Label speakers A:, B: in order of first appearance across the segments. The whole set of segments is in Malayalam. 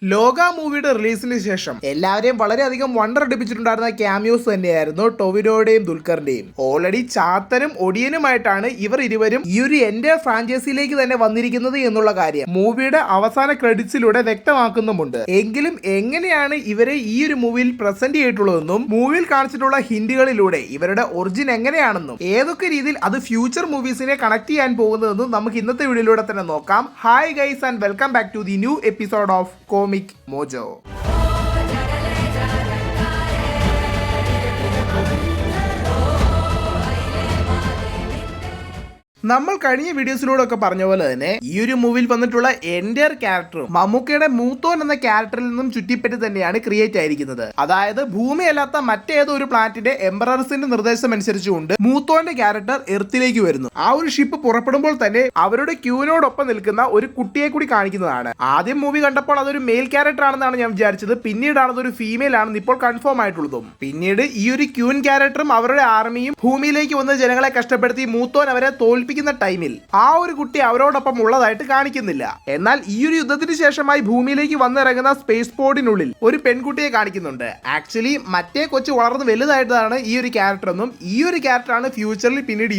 A: ലോക മൂവിയുടെ റിലീസിന് ശേഷം എല്ലാവരെയും വളരെയധികം വണ്ടർ അടിപ്പിച്ചിട്ടുണ്ടായിരുന്ന ക്യാമിയോസ് തന്നെയായിരുന്നു ടൊവിനോയുടെയും ദുൽഖറിന്റെയും. ഓൾറെഡി ചാത്തനും ഒടിയനുമായിട്ടാണ് ഇവർ ഇരുവരും ഈ ഒരു എന്റെ ഫ്രാഞ്ചൈസിയിലേക്ക് തന്നെ വന്നിരിക്കുന്നത് എന്നുള്ള കാര്യം മൂവിയുടെ അവസാന ക്രെഡിറ്റ്സിലൂടെ വ്യക്തമാക്കുന്നുമുണ്ട്. എങ്കിലും എങ്ങനെയാണ് ഇവരെ ഈ ഒരു മൂവിയിൽ പ്രസന്റ് ചെയ്തിട്ടുള്ളതെന്നും മൂവിയിൽ കാണിച്ചിട്ടുള്ള ഹിന്റുകളിലൂടെ ഇവരുടെ ഒറിജിൻ എങ്ങനെയാണെന്നും ഏതൊക്കെ രീതിയിൽ അത് ഫ്യൂച്ചർ മൂവീസിനെ കണക്ട് ചെയ്യാൻ പോകുന്നതെന്നും നമുക്ക് ഇന്നത്തെ വീഡിയോയിലൂടെ തന്നെ നോക്കാം. Hi guys and welcome back to the new episode of Comic Mojo. നമ്മൾ കഴിഞ്ഞ വീഡിയോസിലൂടെ ഒക്കെ പറഞ്ഞ പോലെ തന്നെ ഈ ഒരു മൂവിയിൽ വന്നിട്ടുള്ള എൻ്റയർ ക്യാരക്ടറും മമ്മൂക്കയുടെ മൂത്തോൻ എന്ന ക്യാരക്ടറിൽ നിന്നും ചുറ്റിപ്പറ്റി തന്നെയാണ് ക്രിയേറ്റ് ആയിരിക്കുന്നത്. അതായത് ഭൂമിയല്ലാത്ത മറ്റേതോ ഒരു പ്ലാനറ്റിന്റെ എംബറേഴ്സിന്റെ നിർദ്ദേശം അനുസരിച്ചുകൊണ്ട് മൂത്തോന്റെ ക്യാരക്ടർ എർത്തിലേക്ക് വരുന്നു. ആ ഒരു ഷിപ്പ് പുറപ്പെടുമ്പോൾ തന്നെ അവരുടെ ക്യൂവിനോടൊപ്പം നിൽക്കുന്ന ഒരു കുട്ടിയെ കൂടി കാണിക്കുന്നതാണ്. ആദ്യം മൂവി കണ്ടപ്പോൾ അതൊരു മെയിൽ ക്യാരക്ടർ ആണെന്നാണ് ഞാൻ വിചാരിച്ചത്. പിന്നീടാണ് അതൊരു ഫീമെയിൽ ആണെന്ന് ഇപ്പോൾ കൺഫേം ആയിട്ടുള്ളതും. പിന്നീട് ഈ ഒരു ക്യൂൻ ക്യാരക്ടറും അവരുടെ ആർമിയും ഭൂമിയിലേക്ക് വന്ന ജനങ്ങളെ കഷ്ടപ്പെടുത്തി മൂത്തോൻ അവരെ തോൽപ്പിക്കുന്ന ടൈമിൽ ആ ഒരു കുട്ടി അവരോടൊപ്പം ഉള്ളതായിട്ട് കാണിക്കുന്നില്ല. എന്നാൽ ഈ ഒരു യുദ്ധത്തിന് ശേഷമായി ഭൂമിയിലേക്ക് വന്നിറങ്ങുന്ന സ്പേസ് പോഡിനുള്ളിൽ ഒരു പെൺകുട്ടിയെ കാണിക്കുന്നുണ്ട്. ആക്ച്വലി മറ്റേ കൊച്ചു വളർന്ന് വലുതായിട്ടാണ് ഈ ഒരു ക്യാരക്ടർ എന്നും ഈ ഒരു ക്യാരക്ടറാണ് ഫ്യൂച്ചറിൽ പിന്നീട്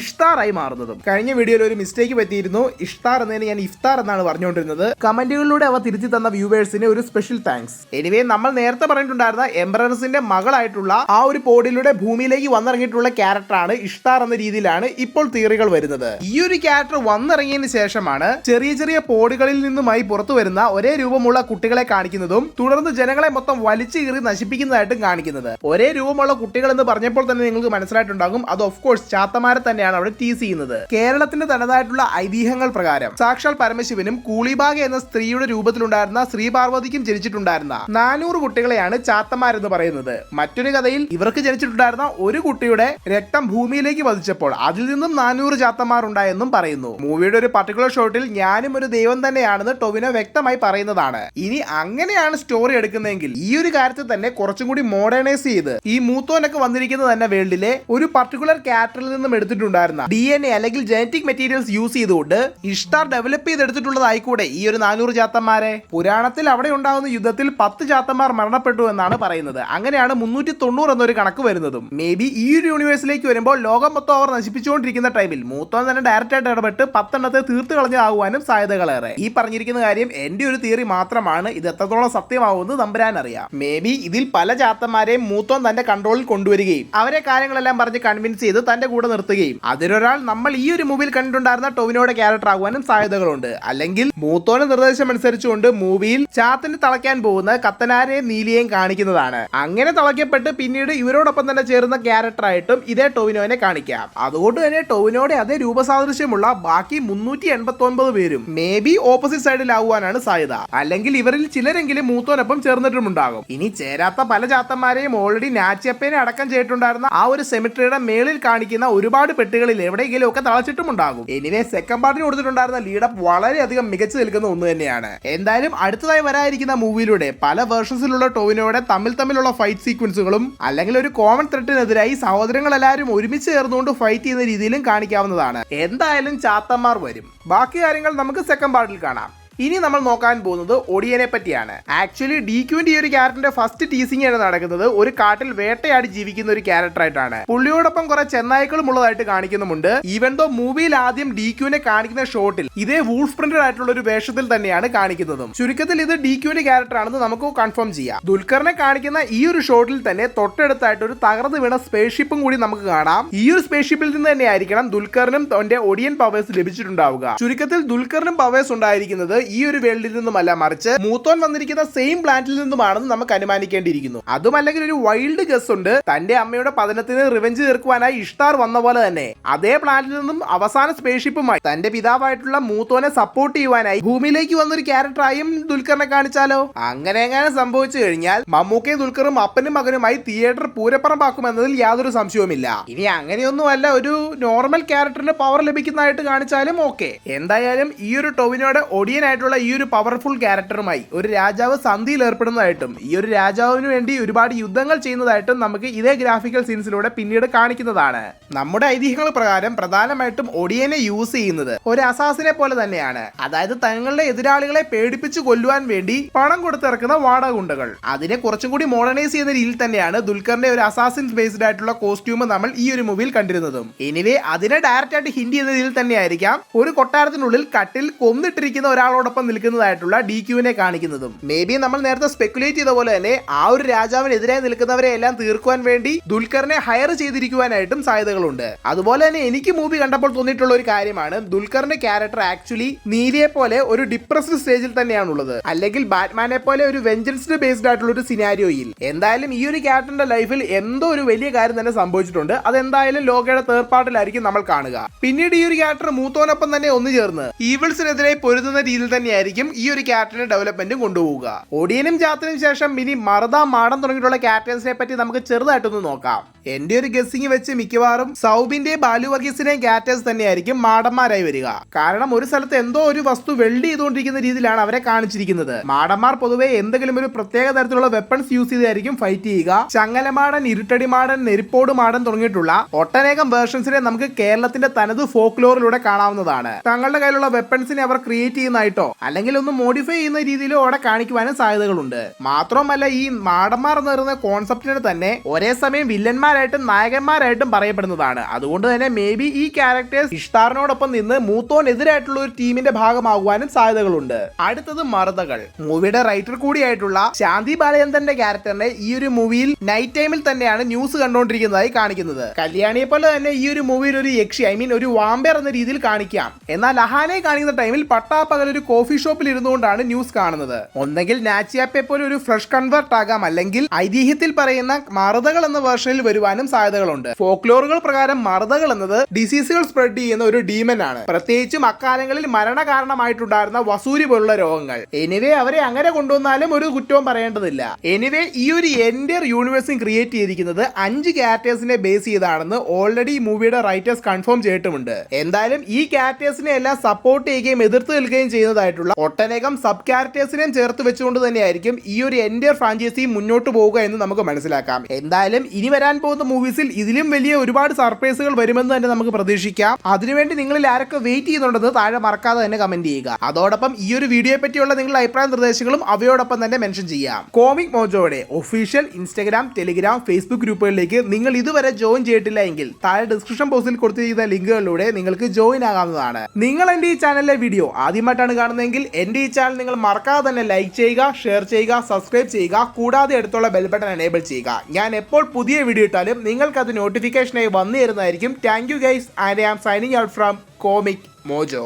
A: ഇഷ്താറായി മാറുന്നതും. കഴിഞ്ഞ വീഡിയോയിൽ ഒരു മിസ്റ്റേക്ക് പറ്റിയിരുന്നു. ഇഷ്താർ എന്നതിന് ഞാൻ ഇഫ്താർ എന്നാണ് പറഞ്ഞുകൊണ്ടിരുന്നത്. കമന്റുകളിലൂടെ അവ തിരുത്തി തന്ന വ്യൂവേഴ്സിന് ഒരു സ്പെഷ്യൽ താങ്ക്സ്. എനിവേ നമ്മൾ നേരത്തെ പറഞ്ഞിട്ടുണ്ടായിരുന്ന എംബറേഴ്സിന്റെ മകളായിട്ടുള്ള ആ ഒരു പോഡിലൂടെ ഭൂമിയിലേക്ക് വന്നിറങ്ങിയിട്ടുള്ള ക്യാരക്ടറാണ് ഇഷ്താർ എന്ന രീതിയിലാണ് ഇപ്പോൾ തിയറികൾ വരുന്നത്. ഈ ഒരു ക്യാരക്ടർ വന്നിറങ്ങിയതിന് ശേഷമാണ് ചെറിയ ചെറിയ പോഡുകളിൽ നിന്നുമായി പുറത്തു വരുന്ന ഒരേ രൂപമുള്ള കുട്ടികളെ കാണിക്കുന്നതും തുടർന്ന് ജനങ്ങളെ മൊത്തം വലിച്ചു കീറി നശിപ്പിക്കുന്നതായിട്ടും കാണിക്കുന്നത്. ഒരേ രൂപമുള്ള കുട്ടികൾ എന്ന് പറഞ്ഞപ്പോൾ തന്നെ നിങ്ങൾക്ക് മനസ്സിലായിട്ടുണ്ടാകും അത് ഓഫ് കോഴ്സ് ചാത്തമാരെ തന്നെയാണ് അവിടെ ടീസ് ചെയ്യുന്നത്. കേരളത്തിന്റെ തനതായിട്ടുള്ള ഐതിഹ്യങ്ങൾ പ്രകാരം സാക്ഷാൽ പരമശിവനും കൂളിബാഗ എന്ന സ്ത്രീയുടെ രൂപത്തിലുണ്ടായിരുന്ന ശ്രീപാർവതിക്കും ജനിച്ചിട്ടുണ്ടായിരുന്ന 400 കുട്ടികളെയാണ് ചാത്തമാരെന്ന് പറയുന്നത്. മറ്റൊരു കഥയിൽ ഇവർക്ക് ജനിച്ചിട്ടുണ്ടായിരുന്ന ഒരു കുട്ടിയുടെ രക്തം ഭൂമിയിലേക്ക് പതിച്ചപ്പോൾ അതിൽ നിന്നും 400 ചാത്തമാർ ഉണ്ടായെന്നും പറയുന്നു. മൂവിയുടെ ഒരു പർട്ടിക്കുലർ ഷോട്ടിൽ ഞാനും ഒരു ദൈവം തന്നെയാണെന്ന് ടൊവിനോ വ്യക്തമായി പറയുന്നതാണ്. ഇനി അങ്ങനെയാണ് സ്റ്റോറി എടുക്കുന്നതെങ്കിൽ ഈ ഒരു കാര്യത്തിൽ തന്നെ കുറച്ചും കൂടി മോഡേണൈസ് ചെയ്ത് ഈ മൂത്തോനൊക്കെ വന്നിരിക്കുന്നത് തന്നെ വേൾഡിലെ ഒരു പർട്ടിക്കുലർ ക്യാരക്ടറിൽ നിന്നും എടുത്തിട്ടുണ്ടായിരുന്ന DNA അല്ലെങ്കിൽ ജനറ്റിക് മെറ്റീരിയൽസ് യൂസ് ചെയ്തുകൊണ്ട് ഇഷ്താർ ഡെവലപ്പ് ചെയ്തെടുത്തിട്ടുള്ളതായിക്കൂടെ ഈ ഒരു 400 ചാത്തന്മാരെ. പുരാണത്തിൽ അവിടെ ഉണ്ടാകുന്ന യുദ്ധത്തിൽ 10 ചാത്തന്മാർ മരണപ്പെട്ടു എന്നാണ് പറയുന്നത്. അങ്ങനെയാണ് 390 എന്നൊരു കണക്ക് വരുന്നതും. മേ ബി ഈ ഒരു യൂണിവേഴ്സിലേക്ക് വരുമ്പോൾ ലോകം മൊത്തം അവർ നശിപ്പിച്ചുകൊണ്ടിരിക്കുന്ന ടൈമിൽ മൂത്തോൻ തന്നെ ഡയറക്റ്റ് ആയിട്ട് ഇടപെട്ട് 10 എണ്ണത്തെ തീർത്ത് കളഞ്ഞാകുവാനും സാധ്യതകളേറെ. ഈ പറഞ്ഞിരിക്കുന്ന കാര്യം എന്റെ ഒരു തിയറി മാത്രമാണ്. ഇത് എത്രത്തോളം സത്യമാവുമെന്ന് തമ്പുരാൻ അറിയാം. മേ ബി ഇതിൽ പല ചാത്തന്മാരെയും മൂത്തോൻ തന്റെ കൺട്രോളിൽ കൊണ്ടുവരികയും അവരെ കാര്യങ്ങളെല്ലാം പറഞ്ഞ് കൺവിൻസ് ചെയ്ത് തന്റെ കൂടെ നിർത്തുകയും അതിലൊരാൾ നമ്മൾ ഈ ഒരു മൂവിയിൽ കണ്ടിട്ടുണ്ടായിരുന്ന ടൊവിനോയുടെ ക്യാരക്ടർ ആകുവാനും സാധ്യതകളുണ്ട്. അല്ലെങ്കിൽ മൂത്തോന്റെ നിർദ്ദേശം അനുസരിച്ചുകൊണ്ട് മൂവിയിൽ ചാത്തിന് തളയ്ക്കാൻ പോകുന്ന കത്തനാരെയും നീലിയെയും കാണിക്കുന്നതാണ്. അങ്ങനെ തളയ്ക്കപ്പെട്ട് പിന്നീട് ഇവരോടൊപ്പം തന്നെ ചേർന്ന ക്യാരക്ടറായിട്ടും ഇതേ ടൊവിനോനെ കാണിക്കാം. അതുകൊണ്ട് തന്നെ ടൊവിനോയുടെ അതേ രൂപസാദൃശ്യമുള്ള ബാക്കി 389 പേരും മേ ബി ഓപ്പോസിറ്റ് സൈഡിലാവുവാനാണ് സാധ്യത. അല്ലെങ്കിൽ ഇവരിൽ ചിലരെങ്കിലും മൂത്തോനൊപ്പം ചേർന്നിട്ടുമുണ്ടാകും. ഇനി ചേരാത്ത പല ചാത്തന്മാരെയും ഓൾറെഡി നാച്ചിയപ്പേനെ അടക്കം ചെയ്തിട്ടുണ്ടായിരുന്ന ആ ഒരു സെമിട്രിയുടെ മേളിൽ കാണിക്കുന്ന ഒരുപാട് പെട്ടുകളിൽ എവിടെയെങ്കിലും ഒക്കെ തളച്ചിട്ടുമുണ്ടാകും. എനിവേ സെക്കൻഡ് പാർട്ടിന് കൊടുത്തിട്ടുണ്ടായിരുന്ന ലീഡപ്പ് വളരെയധികം മികച്ചു നിൽക്കുന്ന ഒന്ന് തന്നെയാണ്. എന്തായാലും അടുത്തതായി വരാനിരിക്കുന്ന മൂവിയിലൂടെ പല വേർഷൻസിലുള്ള ടൊവിനോയുടെ തമ്മിലുള്ള ഫൈറ്റ് സീക്വൻസുകളും അല്ലെങ്കിൽ ഒരു കോമൺ ത്രെറ്റിനെതിരായി സഹോദരങ്ങൾ എല്ലാവരും ഒരുമിച്ച് ചേർന്നുകൊണ്ട് ഫൈറ്റ് ചെയ്യുന്ന രീതിയിലും കാണിക്കാവുന്നതാണ്. എന്തായാലും ചാത്തന്മാർ വരും. ബാക്കി കാര്യങ്ങൾ നമുക്ക് സെക്കൻഡ് പാർട്ടിൽ കാണാം. ഇനി നമ്മൾ നോക്കാൻ പോകുന്നത് ഒടിയനെ പറ്റിയാണ്. ആക്ച്വലി DQന്റെ ഈ ഒരു ക്യാരക്ടറിന്റെ ഫസ്റ്റ് ടീസിംഗ് ആണ് നടക്കുന്നത് ഒരു കാട്ടിൽ വേട്ടയാടി ജീവിക്കുന്ന ഒരു ക്യാരക്ടർ ആയിട്ടാണ്. പുള്ളിയോടൊപ്പം കുറെ ചെന്നായ്ക്കളും ഉള്ളതായിട്ട് കാണിക്കുന്നുമുണ്ട്. ഈവൻ ദോ മൂവിയിൽ ആദ്യം DQനെ കാണിക്കുന്ന ഷോട്ടിൽ ഇതേ വൂൾഫ് പ്രിന്റഡ് ആയിട്ടുള്ള ഒരു വേഷത്തിൽ തന്നെയാണ് കാണിക്കുന്നതും. ചുരുക്കത്തിൽ ഇത് DQന്റെ ക്യാരക്ടർ ആണെന്ന് നമുക്ക് കൺഫേം ചെയ്യാം. ദുൽഖറിനെ കാണിക്കുന്ന ഈ ഒരു ഷോട്ടിൽ തന്നെ തൊട്ടടുത്തായിട്ട് ഒരു തകർന്നു വീണ സ്പേസ് ഷിപ്പും കൂടി നമുക്ക് കാണാം. ഈ ഒരു സ്പേസ് ഷിപ്പിൽ നിന്ന് തന്നെ ആയിരിക്കണം ദുൽഖറിനും തന്റെ ഒടിയൻ പവേഴ്സ് ലഭിച്ചിട്ടുണ്ടാവുക. ചുരുക്കത്തിൽ ദുൽഖറിനും പവേഴ്സ് ഉണ്ടായിരിക്കുന്നത് ഈ ഒരു വേൾഡിൽ നിന്നുമല്ല, മറിച്ച് മൂത്തോൻ വന്നിരിക്കുന്ന സെയിം പ്ലാനറ്റിൽ നിന്നുമാണെന്ന് നമുക്ക് അനുമാനിക്കേണ്ടിയിരിക്കുന്നു. അതുമല്ലെങ്കിൽ ഒരു വൈൽഡ് ഗസ് ഉണ്ട്. തന്റെ അമ്മയുടെ പതനത്തിന് റിവെഞ്ച് തീർക്കുവാനായി ഇഷ്താർ വന്ന പോലെ തന്നെ അതേ പ്ലാനറ്റിൽ നിന്നും അവസാന സ്പേസ് ഷിപ്പുമായി തന്റെ പിതാവായിട്ടുള്ള മൂത്തോനെ സപ്പോർട്ട് ചെയ്യുവാനായി ഭൂമിയിലേക്ക് വന്നൊരു ക്യാരക്ടറായും ദുൽഖറിനെ കാണിച്ചാലോ? അങ്ങനെ എങ്ങനെ സംഭവിച്ചു കഴിഞ്ഞാൽ മമ്മൂക്കയും ദുൽഖറും അപ്പനും മകനുമായി തിയേറ്റർ പൂരപ്പറമ്പാക്കുമെന്നതിൽ യാതൊരു സംശയവുമില്ല. ഇനി അങ്ങനെയൊന്നുമല്ല, ഒരു നോർമൽ ക്യാരക്ടറിന് പവർ ലഭിക്കുന്നതായിട്ട് കാണിച്ചാലും ഓക്കെ. എന്തായാലും ഈ ഒരു ടൊവിനോയുടെ ഒടിയനായിട്ട് ആയിട്ടുള്ള ഈ ഒരു പവർഫുൾ ക്യാരക്ടറുമായി ഒരു രാജാവ് സന്ധിയിൽ ഏർപ്പെടുന്നതായിട്ടും ഈ ഒരു രാജാവിന് വേണ്ടി ഒരുപാട് യുദ്ധങ്ങൾ ചെയ്യുന്നതായിട്ടും നമുക്ക് ഇതേ ഗ്രാഫിക്കൽ സീൻസിലൂടെ പിന്നീട് കാണിക്കുന്നതാണ്. നമ്മുടെ ഐതിഹ്യങ്ങൾ പ്രകാരം പ്രധാനമായിട്ടും ഒഡിയനെ യൂസ് ചെയ്യുന്നത് ഒരു അസാസിനെ പോലെ തന്നെയാണ്. അതായത് തങ്ങളുടെ എതിരാളികളെ പേടിപ്പിച്ച് കൊല്ലുവാൻ വേണ്ടി പണം കൊടുത്തിറക്കുന്ന വാടക ഗുണ്ടകൾ. അതിനെ കുറച്ചും കൂടി മോഡേണൈസ് ചെയ്യുന്ന രീതിയിൽ തന്നെയാണ് ദുൽഖറിന്റെ ഒരു അസാസിൻ ബേസ്ഡ് ആയിട്ടുള്ള കോസ്റ്റ്യൂം നമ്മൾ ഈ ഒരു മൂവിയിൽ കണ്ടിരുന്നതും. എനിവേ അതിനെ ഡയറക്റ്റ് ആയിട്ട് ഹിന്റ് ചെയ്യുന്ന രീതിയിൽ തന്നെയായിരിക്കാം ഒരു കൊട്ടാരത്തിനുള്ളിൽ കട്ടിൽ കൊന്നിട്ടിരിക്കുന്ന ഒരാളോടൊപ്പം നിൽക്കുന്നതായിട്ടുള്ള DQവിനെ കാണിക്കുന്നതും. മേ ബി നമ്മൾ നേരത്തെ സ്പെക്കുലേറ്റ് ചെയ്ത പോലെ തന്നെ ആ ഒരു രാജാവിനെതിരായി നിൽക്കുന്നവരെ എല്ലാം തീർക്കുവാൻ വേണ്ടി ദുൽഖറിനെ ഹയർ ചെയ്തിരിക്കുവാനായിട്ടും സാധ്യതകളുണ്ട്. അതുപോലെ തന്നെ എനിക്ക് മൂവി കണ്ടപ്പോൾ തോന്നിയിട്ടുള്ള ഒരു കാര്യമാണ് ദുൽഖറിന്റെ ക്യാരക്ടർ ആക്ച്വലി നീലിയെ പോലെ ഒരു ഡിപ്രസ്ഡ് സ്റ്റേജിൽ തന്നെയാണുള്ളത്, അല്ലെങ്കിൽ ബാറ്റ്മാനെ പോലെ ഒരു വെഞ്ചൻസ്ഡ് ബേസ്ഡ് ആയിട്ടുള്ള ഒരു സിനാരിയോയിൽ. എന്തായാലും ഈ ഒരു ക്യാരക്ടറിന്റെ ലൈഫിൽ എന്തോ ഒരു വലിയ കാര്യം തന്നെ സംഭവിച്ചിട്ടുണ്ട്. അതെന്തായാലും ലോകയുടെ തേർഡ് പാർട്ടിലായിരിക്കും നമ്മൾ കാണുക. പിന്നീട് ഈ ഒരു ക്യാരക്ടർ മൂത്തോനൊപ്പം തന്നെ ഒന്നു ചേർന്ന് ഈവിൾസിനെതിരെ പൊരുതുന്ന രീതിയിൽ തന്നെയായിരിക്കും ഈ ഒരു ക്യാരക്ടറിന്റെ ഡെവലപ്മെന്റും കൊണ്ടുപോവുക. ഒഡിയനും ജാത്തിനും ശേഷം ഇനി മർദ മാടൻ തുടങ്ങിയിട്ടുള്ള ക്യാരക്ടേഴ്സിനെ പറ്റി നമുക്ക് ചെറുതായിട്ടൊന്ന് നോക്കാം. എന്റെ ഒരു ഗസ്സിങ് വെച്ച് മിക്കവാറും സൗബിന്റെ ബാലു വർഗീസിന്റെയും ക്യാരക്ടേഴ്സ് തന്നെയായിരിക്കും മാടന്മാരായി വരിക. കാരണം ഒരു സ്ഥലത്ത് എന്തോ ഒരു വസ്തു വെൽഡ് ചെയ്തുകൊണ്ടിരിക്കുന്ന രീതിയിലാണ് അവരെ കാണിച്ചിരിക്കുന്നത്. മാടന്മാർ പൊതുവെ എന്തെങ്കിലും ഒരു പ്രത്യേക തരത്തിലുള്ള വെപ്പൺസ് യൂസ് ചെയ്തായിരിക്കും ഫൈറ്റ് ചെയ്യുക. ചങ്ങലമാടൻ, ഇരുട്ടടി മാടൻ, നെരിപ്പോട് മാടൻ തുടങ്ങിയിട്ടുള്ള ഒട്ടനേകം വേർഷൻസിനെ നമുക്ക് കേരളത്തിന്റെ തനത് ഫോക്ലോറിലൂടെ കാണാവുന്നതാണ്. തങ്ങളുടെ കയ്യിലുള്ള വെപ്പൺസിനെ അവർ ക്രിയേറ്റ് ചെയ്യുന്നതായിട്ടോ അല്ലെങ്കിൽ ഒന്ന് മോഡിഫൈ ചെയ്യുന്ന രീതിയിലോ അവിടെ കാണിക്കുവാനും സാധ്യതകളുണ്ട്. മാത്രമല്ല ഈ മാടന്മാർ എന്ന് പറയുന്ന കോൺസെപ്റ്റിനെ തന്നെ ഒരേ സമയം വില്ലന്മാരായിട്ടും നായകന്മാരായിട്ടും പറയപ്പെടുന്നതാണ്. അതുകൊണ്ട് തന്നെ മേ ബി ഈ ക്യാരക്ടേഴ്സ് ഇഷ്ടാറിനോടൊപ്പം നിന്ന് മൂത്തോനെതിരായിട്ടുള്ള ഒരു ടീമിന്റെ ഭാഗമാകുവാനും സാധ്യതകളുണ്ട്. അടുത്തത് മർദകൾ. മൂവിയുടെ റൈറ്റർ കൂടിയായിട്ടുള്ള ശാന്തി ബാലചന്ദ്രന്റെ ക്യാരക്ടറിനെ ഈ ഒരു മൂവിയിൽ നൈറ്റ് ടൈമിൽ തന്നെയാണ് ന്യൂസ് കണ്ടുകൊണ്ടിരിക്കുന്നതായി കാണിക്കുന്നത്. കല്യാണിയെ പോലെ തന്നെ ഈ ഒരു മൂവിയിൽ ഒരു യക്ഷി ഒരു വാമ്പർ എന്ന രീതിയിൽ കാണിക്കാം. എന്നാൽ അഹാനെ കാണിക്കുന്ന ടൈമിൽ പട്ടാപ്പകൽ ഒരു കോഫി ഷോപ്പിൽ ഇരുന്നുകൊണ്ടാണ് ന്യൂസ് കാണുന്നത്. ഒന്നെങ്കിൽ നാച്ചിയാപ്പെ പോലെ ഒരു ഫ്ലഷ് കൺവേർട്ട് ആകാം, അല്ലെങ്കിൽ ഐതിഹ്യത്തിൽ പറയുന്ന മർദകൾ എന്ന വേർഷനിൽ വരുവാനും സാധ്യതകളുണ്ട്. ഫോക്ലോറുകൾ പ്രകാരം മർദകൾ എന്നത് ഡിസീസുകൾ സ്പ്രെഡ് ചെയ്യുന്ന ഒരു ഡീമൻ ആണ്. പ്രത്യേകിച്ചും അക്കാലങ്ങളിൽ മരണ കാരണമായിട്ടുണ്ടായിരുന്ന വസൂരി പോലുള്ള രോഗങ്ങൾ. എനിവേ അവരെ അങ്ങനെ കൊണ്ടുവന്നാലും ഒരു കുറ്റവും പറയേണ്ടതില്ല. എനിവേ ഈ ഒരു എൻഡർ യൂണിവേഴ്സും ക്രിയേറ്റ് ചെയ്തിരിക്കുന്നത് 5 ക്യാരക്ടേഴ്സിനെ ബേസ് ചെയ്താണെന്ന് ഓൾറെഡി മൂവിയുടെ റൈറ്റേഴ്സ് കൺഫേം ചെയ്തിട്ടുമുണ്ട്. എന്തായാലും ഈ ക്യാരക്ടേഴ്സിനെ എല്ലാം സപ്പോർട്ട് ചെയ്യുകയും എതിർത്ത് നിൽക്കുകയും ചെയ്യുന്നതായിട്ടുള്ള ഒട്ടനേകം സബ് ക്യാരക്ടേഴ്സിനെയും ചേർത്ത് വെച്ചുകൊണ്ട് തന്നെയായിരിക്കും ഈ ഒരു എൻഡർ ഫ്രാഞ്ചൈസി മുന്നോട്ട് പോവുക എന്ന് നമുക്ക് മനസ്സിലാക്കാം. എന്തായാലും ഇനി വരാൻ പോകുന്ന മൂവീസിൽ ഇതിലും വലിയ ഒരുപാട് സർപ്രൈസുകൾ വരുമെന്ന് തന്നെ നമുക്ക് പ്രതീക്ഷിക്കാം. അതിനുവേണ്ടി നിങ്ങളിൽ ആരൊക്കെ വെയിറ്റ് ചെയ്യുന്നുണ്ടെന്ന് താഴെ മറക്കാതെ തന്നെ കമന്റ് ചെയ്യുക. അതോടൊപ്പം ഈ ഒരു വീഡിയോയെ പറ്റിയുള്ള നിങ്ങളുടെ അഭിപ്രായ നിർദ്ദേശങ്ങളും അവയോടൊപ്പം തന്നെ മെൻഷൻ ചെയ്യാം. കോമിക് മോജോയുടെ ഒഫീഷ്യൽ ഇൻസ്റ്റഗ്രാം, ടെലിഗ്രാം, ഫേസ്ബുക്ക് ഗ്രൂപ്പുകളിലേക്ക് നിങ്ങൾ ഇതുവരെ ജോയിൻ ചെയ്തിട്ടില്ല എങ്കിൽ താഴെ ഡിസ്ക്രിപ്ഷൻ ബോക്സിൽ കൊടുത്തിരിക്കുന്ന ലിങ്കുകളിലൂടെ നിങ്ങൾക്ക് ജോയിൻ ആകാവുന്നതാണ്. നിങ്ങൾ എന്റെ ഈ ചാനലിലെ വീഡിയോ ആദ്യമായിട്ടാണ് കാണുന്നതെങ്കിൽ എന്റെ ഈ ചാനൽ നിങ്ങൾ മറക്കാതെ തന്നെ ലൈക്ക് ചെയ്യുക, ഷെയർ ചെയ്യുക, സബ്സ്ക്രൈബ് ചെയ്യുക. കൂടാതെ അടുത്തുള്ള ബെൽ ബട്ടൺ എനേബിൾ ചെയ്യുക. ഞാൻ എപ്പോൾ പുതിയ വീഡിയോ ഇട്ടാലും നിങ്ങൾക്ക് അത് നോട്ടിഫിക്കേഷനായി വന്നു തരുന്നതായിരിക്കും. Thank you guys, and I am signing out from Comic mojo.